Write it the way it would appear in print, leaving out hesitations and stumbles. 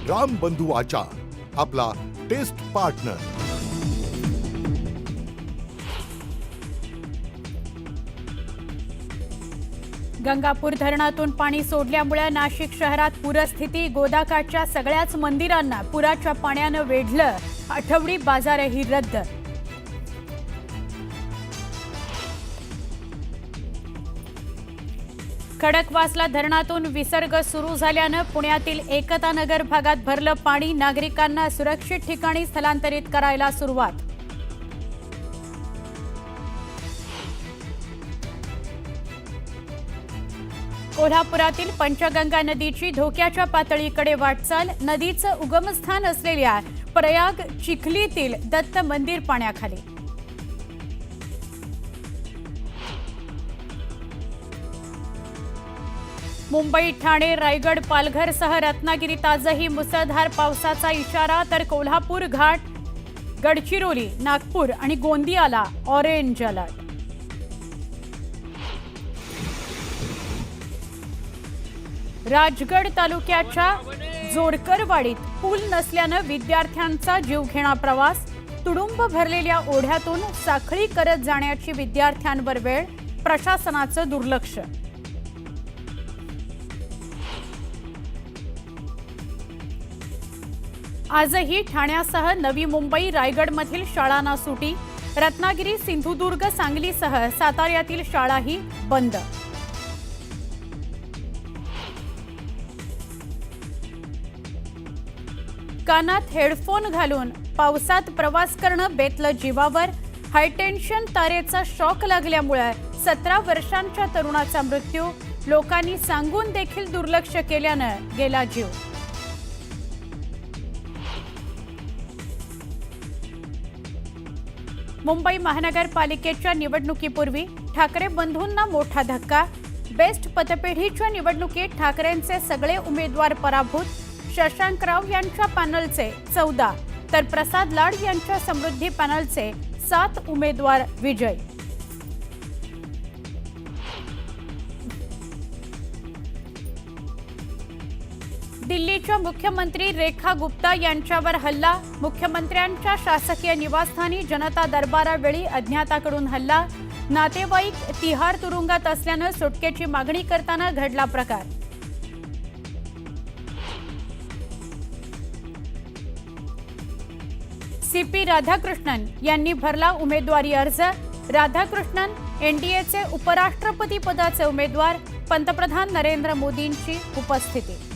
रामबंधू आचार, आपला taste partner. Gangapur धरणातून पाणी सोडल्यामुळे नाशिक शहरात पूरस्थिती। गोदाकाठच्या सगळ्याच मंदिरांना पुराच्या पाण्यानं वेढलं। आठवडी बाजारही रद्द। खडकवासला धरणातून विसर्ग सुरू झाल्यानं पुण्यातील एकता नगर भागात भरलं पाणी। नागरिकांना सुरक्षित ठिकाणी स्थलांतरित करायला सुरुवात। कोल्हापुरातील पंचगंगा नदीची धोक्याच्या पातळीकडे वाटचाल। नदीचं उगमस्थान असलेल्या प्रयाग चिखलीतील दत्त मंदिर पाण्याखाली। मुंबई, ठाणे, रायगड, पालघरसह रत्नागिरीत आजही मुसळधार पावसाचा इशारा। तर कोल्हापूर, घाट, गडचिरोली, नागपूर आणि गोंदियाला ऑरेंज अलर्ट। राजगड तालुक्याच्या जोडकरवाडीत पूल नसल्यानं विद्यार्थ्यांचा जीवघेणा प्रवास। तुडुंब भरलेल्या ओढ्यातून साखळी करत जाण्याची विद्यार्थ्यांवर वेळ। प्रशासनाचं दुर्लक्ष। आजही ठाण्यासह नवी मुंबई, रायगडमधील शाळांना सुटी। रत्नागिरी, सिंधुदुर्ग, सांगलीसह साताऱ्यातील शाळाही बंद। कानात हेडफोन घालून पावसात प्रवास करणं बेतलं जीवावर। हायटेन्शन तारेचा शॉक लागल्यामुळे 17 वर्षांच्या तरुणाचा मृत्यू। लोकांनी सांगून देखील दुर्लक्ष केल्यानं गेला जीव। मुंबई महानगरपालिकेच्या निवडणुकीपूर्वी ठाकरे बंधूंना मोठा धक्का। बेस्ट पतपेढीच्या निवडणुकीत ठाकरेंचे सगळे उमेदवार पराभूत। शशांकराव यांच्या पॅनलचे 14 तर प्रसाद लाड यांच्या समृद्धी पॅनलचे 7 उमेदवार विजयी। दिल्लीच्या मुख्यमंत्री रेखा गुप्ता यांच्यावर हल्ला। मुख्यमंत्र्यांच्या शासकीय निवासस्थानी जनता दरबारावेळी अज्ञाताकडून हल्ला। नातेवाईक तिहार तुरुंगात असल्यानं सुटकेची मागणी करताना घडला प्रकार। सीपी राधाकृष्णन यांनी भरला उमेदवारी अर्ज। राधाकृष्णन एनडीएचे उपराष्ट्रपती पदाचे उमेदवार। पंतप्रधान नरेंद्र मोदींची उपस्थिती।